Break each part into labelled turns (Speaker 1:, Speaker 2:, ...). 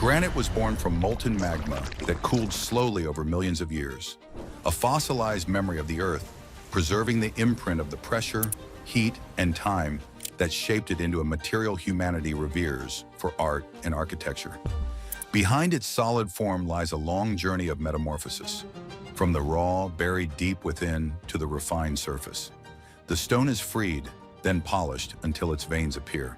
Speaker 1: Granite was born from molten magma that cooled slowly over millions of years, a fossilized memory of the Earth, preserving the imprint of the pressure, heat, and time that shaped it into a material humanity reveres for art and architecture. Behind its solid form lies a long journey of metamorphosis, from the raw, buried deep within, to the refined surface. The stone is freed, then polished until its veins appear.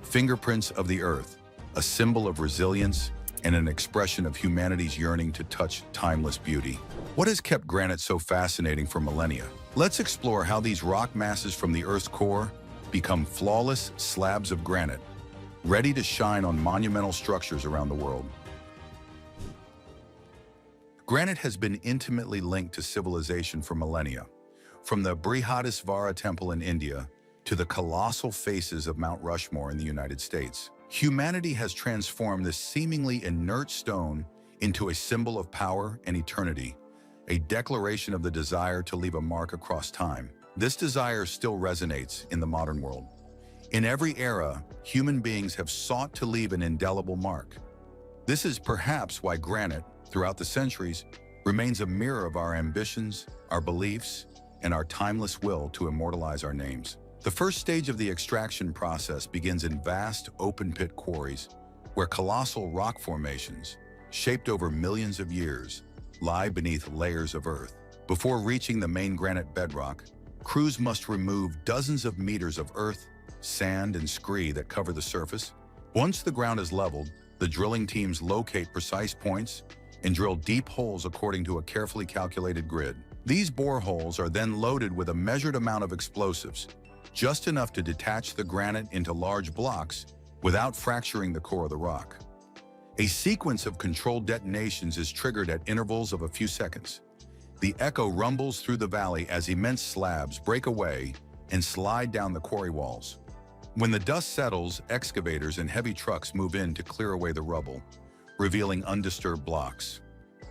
Speaker 1: Fingerprints of the Earth, a symbol of resilience and an expression of humanity's yearning to touch timeless beauty. What has kept granite so fascinating for millennia? Let's explore how these rock masses from the Earth's core become flawless slabs of granite, ready to shine on monumental structures around the world. Granite has been intimately linked to civilization for millennia, from the Brihadisvara temple in India to the colossal faces of Mount Rushmore in the United States. Humanity has transformed this seemingly inert stone into a symbol of power and eternity, a declaration of the desire to leave a mark across time. This desire still resonates in the modern world. In every era, human beings have sought to leave an indelible mark. This is perhaps why granite, throughout the centuries, remains a mirror of our ambitions, our beliefs, and our timeless will to immortalize our names. The first stage of the extraction process begins in vast, open-pit quarries, where colossal rock formations, shaped over millions of years, lie beneath layers of earth. Before reaching the main granite bedrock, crews must remove dozens of meters of earth, sand, and scree that cover the surface. Once the ground is leveled, the drilling teams locate precise points and drill deep holes according to a carefully calculated grid. These boreholes are then loaded with a measured amount of explosives, just enough to detach the granite into large blocks without fracturing the core of the rock. A sequence of controlled detonations is triggered at intervals of a few seconds. The echo rumbles through the valley as immense slabs break away and slide down the quarry walls. When the dust settles, excavators and heavy trucks move in to clear away the rubble, revealing undisturbed blocks.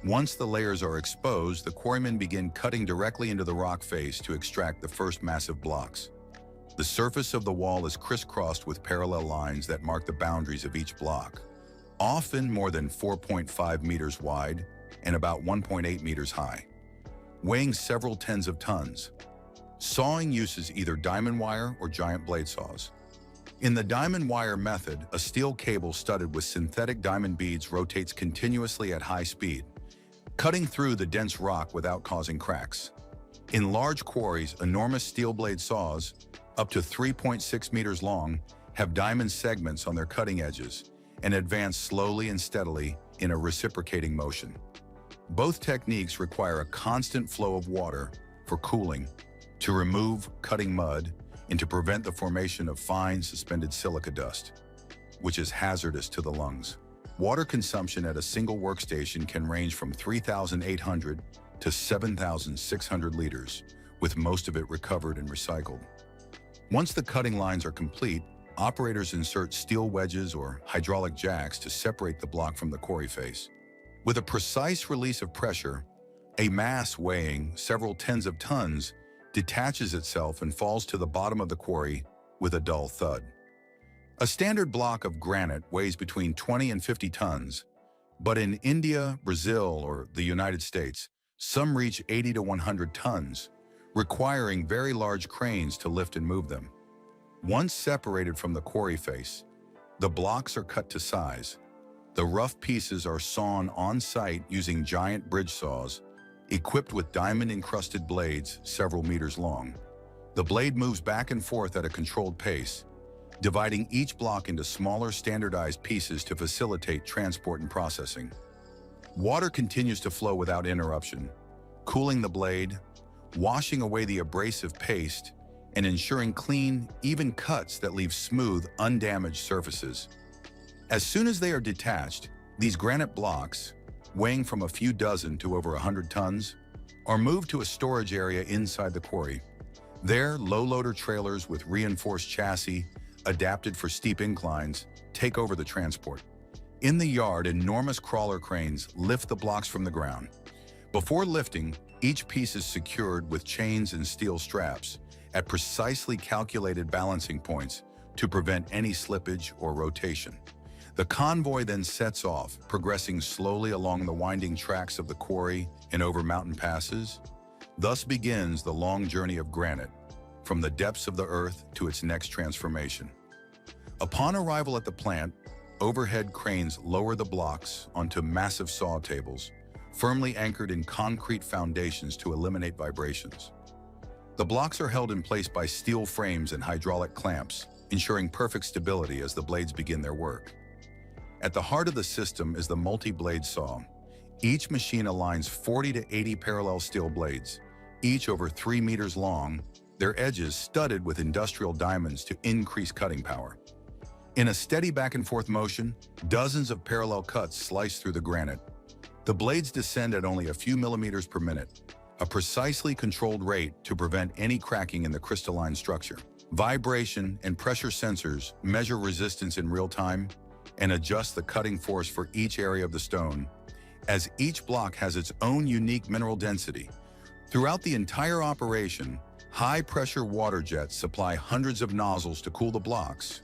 Speaker 1: Once the layers are exposed, the quarrymen begin cutting directly into the rock face to extract the first massive blocks. The surface of the wall is crisscrossed with parallel lines that mark the boundaries of each block, often more than 4.5 meters wide and about 1.8 meters high, weighing several tens of tons. Sawing uses either diamond wire or giant blade saws. In the diamond wire method, a steel cable studded with synthetic diamond beads rotates continuously at high speed, cutting through the dense rock without causing cracks. In large quarries, enormous steel blade saws, up to 3.6 meters long, have diamond segments on their cutting edges and advance slowly and steadily in a reciprocating motion. Both techniques require a constant flow of water for cooling, to remove cutting mud, and to prevent the formation of fine suspended silica dust, which is hazardous to the lungs. Water consumption at a single workstation can range from 3,800 to 7,600 liters, with most of it recovered and recycled. Once the cutting lines are complete, operators insert steel wedges or hydraulic jacks to separate the block from the quarry face. With a precise release of pressure, a mass weighing several tens of tons detaches itself and falls to the bottom of the quarry with a dull thud. A standard block of granite weighs between 20 and 50 tons, but in India, Brazil, or the United States, some reach 80 to 100 tons, requiring very large cranes to lift and move them. Once separated from the quarry face, the blocks are cut to size. The rough pieces are sawn on-site using giant bridge saws, equipped with diamond-encrusted blades several meters long. The blade moves back and forth at a controlled pace, dividing each block into smaller standardized pieces to facilitate transport and processing. Water continues to flow without interruption, cooling the blade, washing away the abrasive paste, and ensuring clean, even cuts that leave smooth, undamaged surfaces. As soon as they are detached, these granite blocks, weighing from a few dozen to over 100 tons, are moved to a storage area inside the quarry. There, low-loader trailers with reinforced chassis, adapted for steep inclines, take over the transport. In the yard, enormous crawler cranes lift the blocks from the ground. Before lifting, each piece is secured with chains and steel straps at precisely calculated balancing points to prevent any slippage or rotation. The convoy then sets off, progressing slowly along the winding tracks of the quarry and over mountain passes. Thus begins the long journey of granite, from the depths of the earth to its next transformation. Upon arrival at the plant, overhead cranes lower the blocks onto massive saw tables, firmly anchored in concrete foundations to eliminate vibrations. The blocks are held in place by steel frames and hydraulic clamps, ensuring perfect stability as the blades begin their work. At the heart of the system is the multi-blade saw. Each machine aligns 40 to 80 parallel steel blades, each over 3 meters long, their edges studded with industrial diamonds to increase cutting power. In a steady back-and-forth motion, dozens of parallel cuts slice through the granite. The blades descend at only a few millimeters per minute, a precisely controlled rate to prevent any cracking in the crystalline structure. Vibration and pressure sensors measure resistance in real time and adjust the cutting force for each area of the stone, as each block has its own unique mineral density. Throughout the entire operation, high-pressure water jets supply hundreds of nozzles to cool the blocks,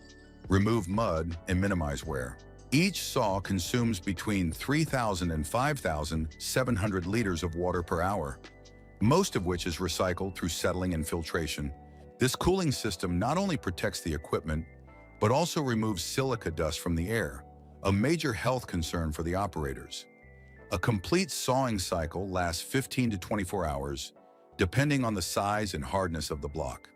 Speaker 1: remove mud, and minimize wear. Each saw consumes between 3,000 and 5,700 liters of water per hour, most of which is recycled through settling and filtration. This cooling system not only protects the equipment, but also removes silica dust from the air, a major health concern for the operators. A complete sawing cycle lasts 15 to 24 hours, depending on the size and hardness of the block.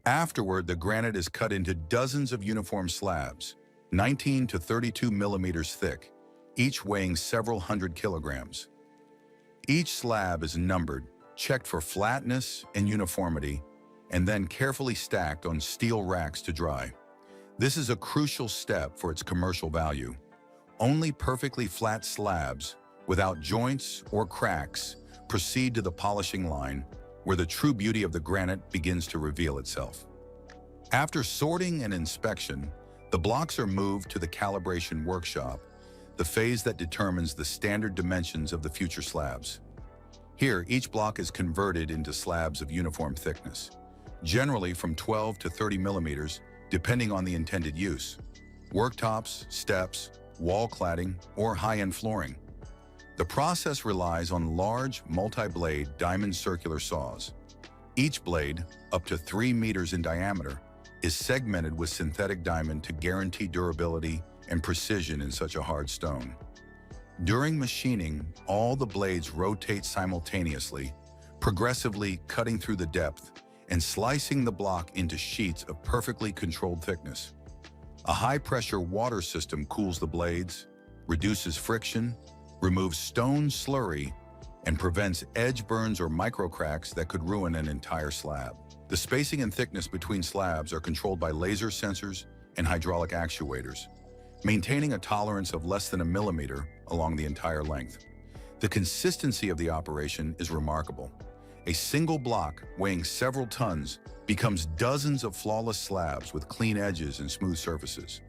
Speaker 1: Afterward, the granite is cut into dozens of uniform slabs, 19 to 32 millimeters thick, each weighing several hundred kilograms. Each slab is numbered, checked for flatness and uniformity, and then carefully stacked on steel racks to dry. This is a crucial step for its commercial value. Only perfectly flat slabs, without joints or cracks, proceed to the polishing line, where the true beauty of the granite begins to reveal itself. After sorting and inspection, the blocks are moved to the calibration workshop, the phase that determines the standard dimensions of the future slabs. Here, each block is converted into slabs of uniform thickness, generally from 12 to 30 millimeters, depending on the intended use: worktops, steps, wall cladding, or high-end flooring. The process relies on large, multi-blade diamond circular saws. Each blade, up to 3 meters in diameter, is segmented with synthetic diamond to guarantee durability and precision in such a hard stone. During machining, all the blades rotate simultaneously, progressively cutting through the depth and slicing the block into sheets of perfectly controlled thickness. A high-pressure water system cools the blades, reduces friction, removes stone slurry, and prevents edge burns or microcracks that could ruin an entire slab. The spacing and thickness between slabs are controlled by laser sensors and hydraulic actuators, maintaining a tolerance of less than a millimeter along the entire length. The consistency of the operation is remarkable. A single block, weighing several tons, becomes dozens of flawless slabs with clean edges and smooth surfaces.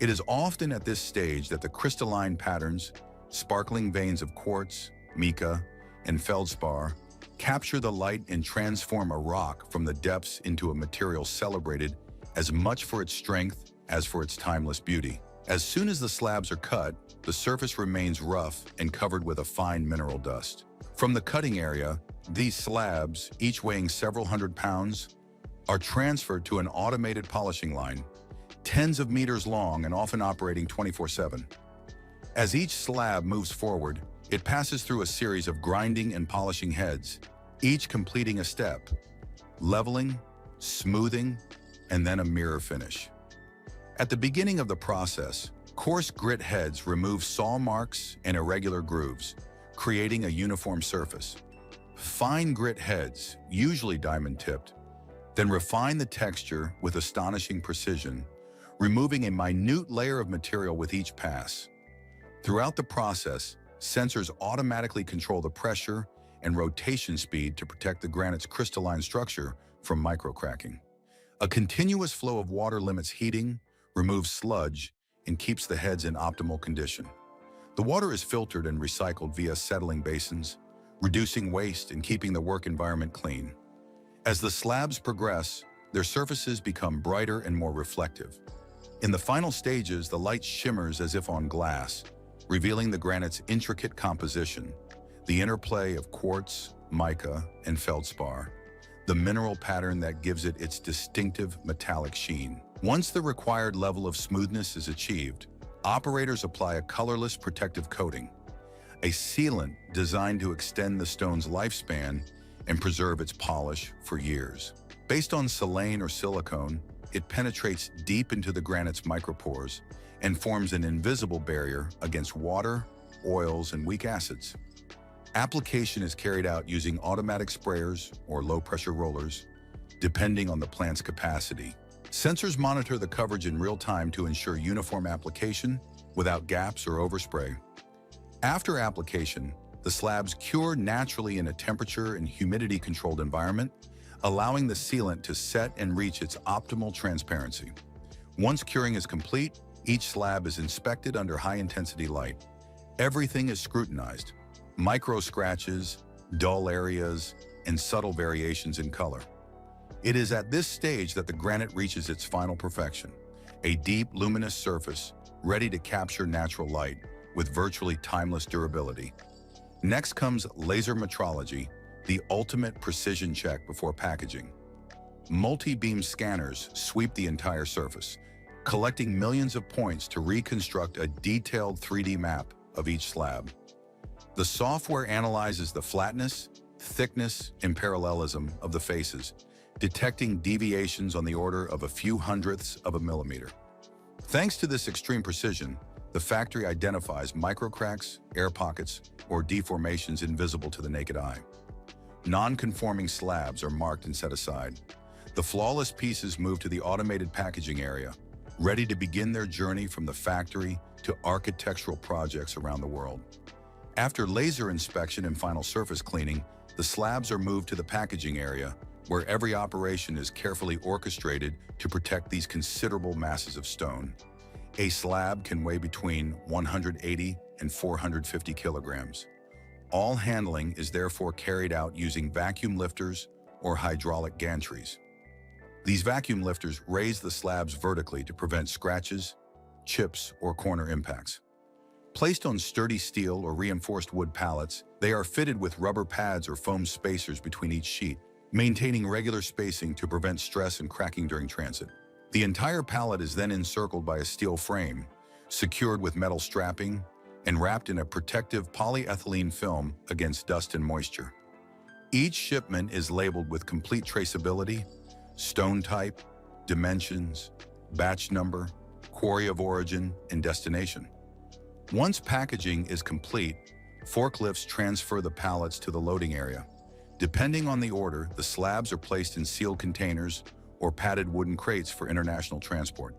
Speaker 1: It is often at this stage that the crystalline patterns, sparkling veins of quartz, mica, and feldspar, capture the light and transform a rock from the depths into a material celebrated as much for its strength as for its timeless beauty. As soon as the slabs are cut, the surface remains rough and covered with a fine mineral dust. From the cutting area, these slabs, each weighing several hundred pounds, are transferred to an automated polishing line, tens of meters long and often operating 24/7. As each slab moves forward, it passes through a series of grinding and polishing heads, each completing a step: leveling, smoothing, and then a mirror finish. At the beginning of the process, coarse grit heads remove saw marks and irregular grooves, creating a uniform surface. Fine grit heads, usually diamond-tipped, then refine the texture with astonishing precision, removing a minute layer of material with each pass. Throughout the process, sensors automatically control the pressure and rotation speed to protect the granite's crystalline structure from microcracking. A continuous flow of water limits heating, removes sludge, and keeps the heads in optimal condition. The water is filtered and recycled via settling basins, reducing waste and keeping the work environment clean. As the slabs progress, their surfaces become brighter and more reflective. In the final stages, the light shimmers as if on glass, revealing the granite's intricate composition, the interplay of quartz, mica, and feldspar, the mineral pattern that gives it its distinctive metallic sheen. Once the required level of smoothness is achieved, operators apply a colorless protective coating, a sealant designed to extend the stone's lifespan and preserve its polish for years. Based on silane or silicone, it penetrates deep into the granite's micropores and forms an invisible barrier against water, oils, and weak acids. Application is carried out using automatic sprayers or low-pressure rollers, depending on the plant's capacity. Sensors monitor the coverage in real time to ensure uniform application without gaps or overspray. After application, the slabs cure naturally in a temperature and humidity-controlled environment, allowing the sealant to set and reach its optimal transparency. Once curing is complete, each slab is inspected under high-intensity light. Everything is scrutinized: micro scratches, dull areas, and subtle variations in color. It is at this stage that the granite reaches its final perfection, a deep, luminous surface ready to capture natural light with virtually timeless durability. Next comes laser metrology, the ultimate precision check before packaging. Multi-beam scanners sweep the entire surface, collecting millions of points to reconstruct a detailed 3D map of each slab. The software analyzes the flatness, thickness, and parallelism of the faces, detecting deviations on the order of a few hundredths of a millimeter. Thanks to this extreme precision, the factory identifies microcracks, air pockets, or deformations invisible to the naked eye. Non-conforming slabs are marked and set aside. The flawless pieces move to the automated packaging area, ready to begin their journey from the factory to architectural projects around the world. After laser inspection and final surface cleaning, the slabs are moved to the packaging area, where every operation is carefully orchestrated to protect these considerable masses of stone. A slab can weigh between 180 and 450 kilograms. All handling is therefore carried out using vacuum lifters or hydraulic gantries. These vacuum lifters raise the slabs vertically to prevent scratches, chips, or corner impacts. Placed on sturdy steel or reinforced wood pallets, they are fitted with rubber pads or foam spacers between each sheet, maintaining regular spacing to prevent stress and cracking during transit. The entire pallet is then encircled by a steel frame, secured with metal strapping, and wrapped in a protective polyethylene film against dust and moisture. Each shipment is labeled with complete traceability, stone type, dimensions, batch number, quarry of origin, and destination. Once packaging is complete, forklifts transfer the pallets to the loading area. Depending on the order, the slabs are placed in sealed containers or padded wooden crates for international transport.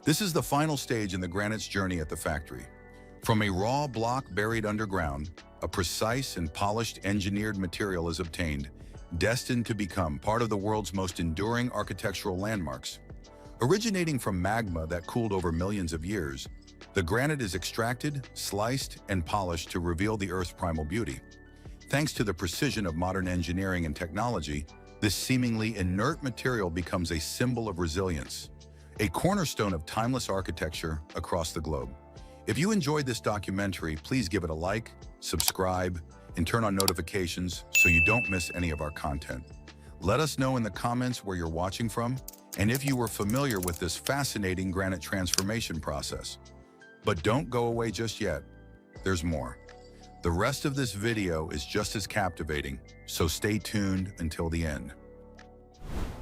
Speaker 1: This is the final stage in the granite's journey at the factory. From a raw block buried underground, a precise and polished engineered material is obtained, destined to become part of the world's most enduring architectural landmarks. Originating from magma that cooled over millions of years, the granite is extracted, sliced, and polished to reveal the Earth's primal beauty. Thanks to the precision of modern engineering and technology, this seemingly inert material becomes a symbol of resilience, a cornerstone of timeless architecture across the globe. If you enjoyed this documentary, please give it a like, subscribe, and turn on notifications so you don't miss any of our content. Let us know in the comments where you're watching from and if you were familiar with this fascinating granite transformation process. But don't go away just yet. There's more. The rest of this video is just as captivating, so stay tuned until the end.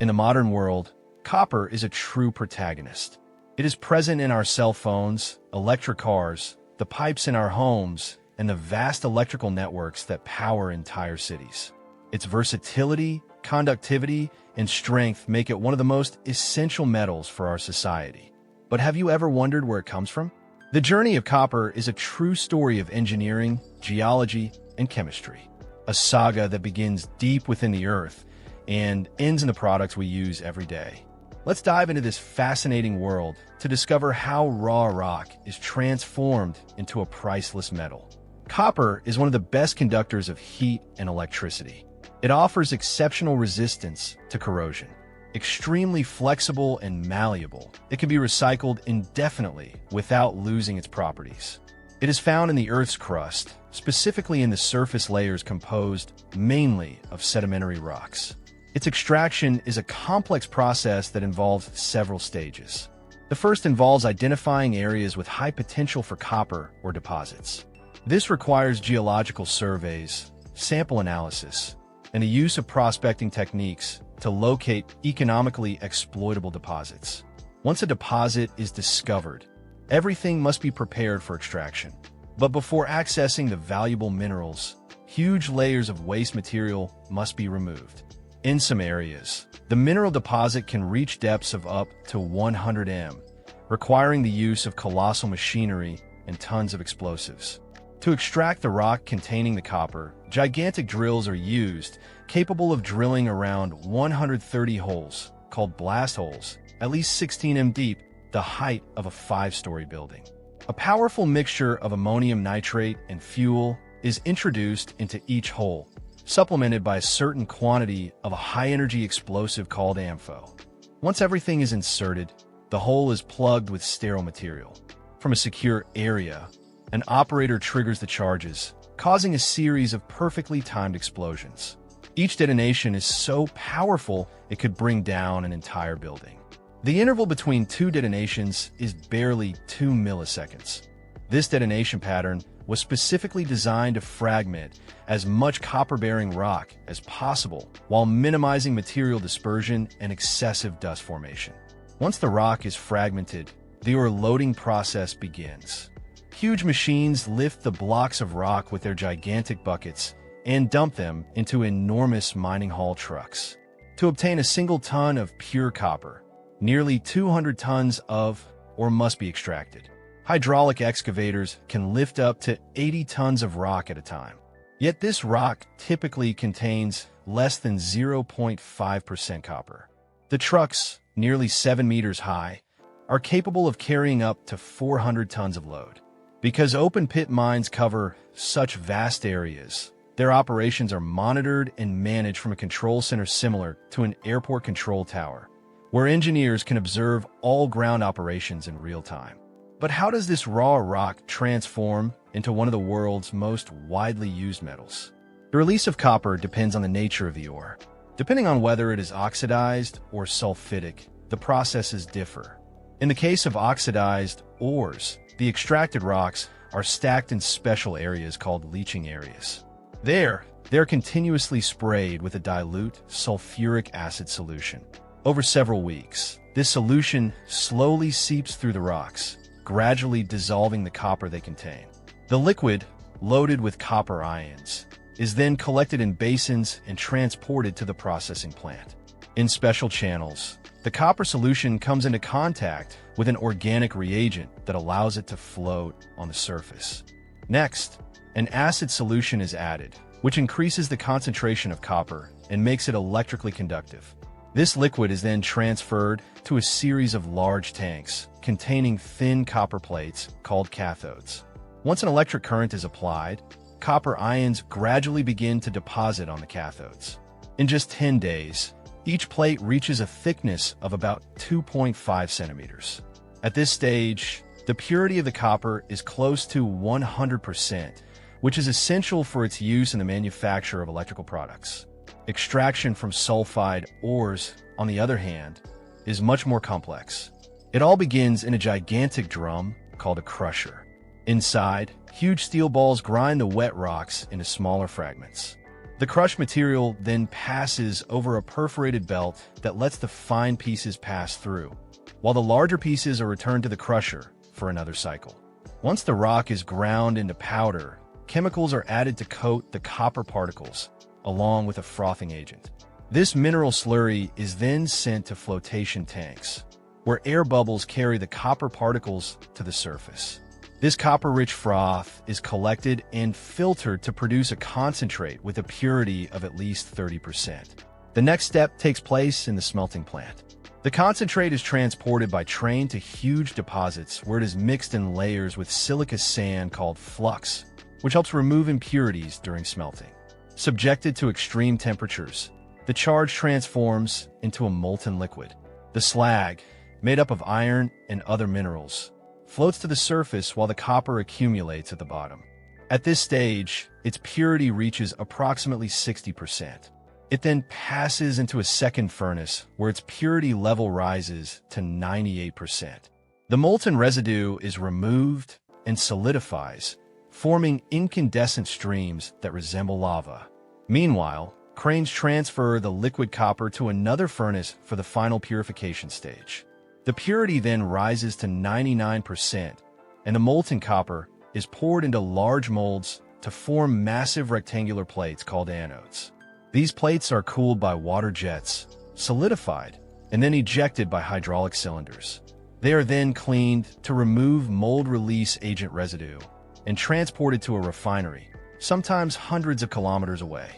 Speaker 2: In the modern world, copper is a true protagonist. It is present in our cell phones, electric cars, the pipes in our homes, and the vast electrical networks that power entire cities. Its versatility, conductivity, and strength make it one of the most essential metals for our society. But have you ever wondered where it comes from? The journey of copper is a true story of engineering, geology, and chemistry. A saga that begins deep within the earth and ends in the products we use every day. Let's dive into this fascinating world to discover how raw rock is transformed into a priceless metal. Copper is one of the best conductors of heat and electricity. It offers exceptional resistance to corrosion, extremely flexible and malleable. It can be recycled indefinitely without losing its properties. It is found in the Earth's crust, specifically in the surface layers composed mainly of sedimentary rocks. Its extraction is a complex process that involves several stages. The first involves identifying areas with high potential for copper or deposits. This requires geological surveys, sample analysis, and the use of prospecting techniques to locate economically exploitable deposits. Once a deposit is discovered, everything must be prepared for extraction. But before accessing the valuable minerals, huge layers of waste material must be removed. In some areas, the mineral deposit can reach depths of up to 100 m, requiring the use of colossal machinery and tons of explosives. To extract the rock containing the copper, gigantic drills are used, capable of drilling around 130 holes, called blast holes, at least 16 m deep, the height of a 5-story building. A powerful mixture of ammonium nitrate and fuel is introduced into each hole, supplemented by a certain quantity of a high-energy explosive called AMPHO. Once everything is inserted, the hole is plugged with sterile material. From a secure area, an operator triggers the charges, causing a series of perfectly timed explosions. Each detonation is so powerful it could bring down an entire building. The interval between two detonations is barely 2 milliseconds. This detonation pattern was specifically designed to fragment as much copper-bearing rock as possible while minimizing material dispersion and excessive dust formation. Once the rock is fragmented, the ore loading process begins. Huge machines lift the blocks of rock with their gigantic buckets and dump them into enormous mining haul trucks. To obtain a single ton of pure copper, nearly 200 tons of ore must be extracted. Hydraulic excavators can lift up to 80 tons of rock at a time. Yet this rock typically contains less than 0.5% copper. The trucks, nearly 7 meters high, are capable of carrying up to 400 tons of load. Because open-pit mines cover such vast areas, their operations are monitored and managed from a control center similar to an airport control tower, where engineers can observe all ground operations in real time. But how does this raw rock transform into one of the world's most widely used metals? The release of copper depends on the nature of the ore. Depending on whether it is oxidized or sulfidic, the processes differ. In the case of oxidized ores, the extracted rocks are stacked in special areas called leaching areas. They're continuously sprayed with a dilute sulfuric acid solution. Over several weeks, this solution slowly seeps through the rocks, gradually dissolving the copper they contain. The liquid, loaded with copper ions, is then collected in basins and transported to the processing plant. In special channels, the copper solution comes into contact with an organic reagent that allows it to float on the surface. Next, an acid solution is added, which increases the concentration of copper and makes it electrically conductive. This liquid is then transferred to a series of large tanks containing thin copper plates called cathodes. Once an electric current is applied, copper ions gradually begin to deposit on the cathodes. In just 10 days, each plate reaches a thickness of about 2.5 centimeters. At this stage, the purity of the copper is close to 100%, which is essential for its use in the manufacture of electrical products. Extraction from sulfide ores, on the other hand, is much more complex. It all begins in a gigantic drum called a crusher. Inside, huge steel balls grind the wet rocks into smaller fragments. The crushed material then passes over a perforated belt that lets the fine pieces pass through, while the larger pieces are returned to the crusher for another cycle. Once the rock is ground into powder, chemicals are added to coat the copper particles, along with a frothing agent. This mineral slurry is then sent to flotation tanks, where air bubbles carry the copper particles to the surface. This copper-rich froth is collected and filtered to produce a concentrate with a purity of at least 30%. The next step takes place in the smelting plant. The concentrate is transported by train to huge deposits where it is mixed in layers with silica sand called flux, which helps remove impurities during smelting. Subjected to extreme temperatures, the charge transforms into a molten liquid. The slag, made up of iron and other minerals, floats to the surface while the copper accumulates at the bottom. At this stage, its purity reaches approximately 60%. It then passes into a second furnace where its purity level rises to 98%. The molten residue is removed and solidifies, forming incandescent streams that resemble lava. Meanwhile, cranes transfer the liquid copper to another furnace for the final purification stage. The purity then rises to 99%, and the molten copper is poured into large molds to form massive rectangular plates called anodes. These plates are cooled by water jets, solidified, and then ejected by hydraulic cylinders. They are then cleaned to remove mold release agent residue and transported to a refinery, sometimes hundreds of kilometers away.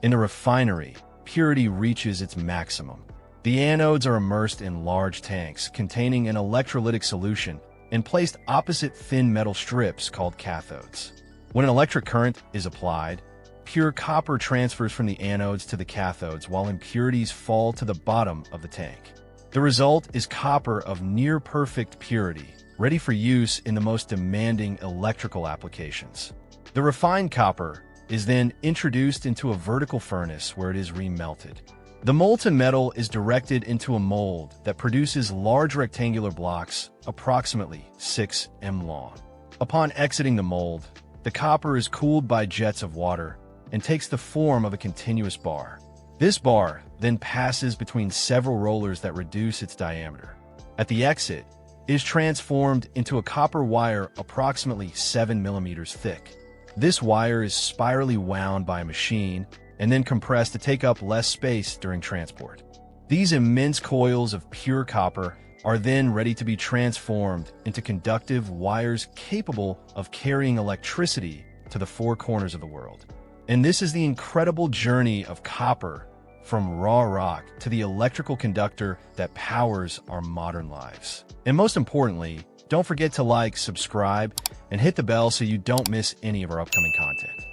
Speaker 2: In the refinery, purity reaches its maximum. The anodes are immersed in large tanks containing an electrolytic solution and placed opposite thin metal strips called cathodes. When an electric current is applied, pure copper transfers from the anodes to the cathodes while impurities fall to the bottom of the tank. The result is copper of near-perfect purity, ready for use in the most demanding electrical applications. The refined copper is then introduced into a vertical furnace where it is remelted. The molten metal is directed into a mold that produces large rectangular blocks approximately 6 m long. Upon exiting the mold, the copper is cooled by jets of water and takes the form of a continuous bar. This bar then passes between several rollers that reduce its diameter. At the exit, it is transformed into a copper wire approximately 7 millimeters thick. This wire is spirally wound by a machine and then compressed to take up less space during transport. These immense coils of pure copper are then ready to be transformed into conductive wires capable of carrying electricity to the four corners of the world. And this is the incredible journey of copper from raw rock to the electrical conductor that powers our modern lives. And most importantly, don't forget to like, subscribe, and hit the bell so you don't miss any of our upcoming content.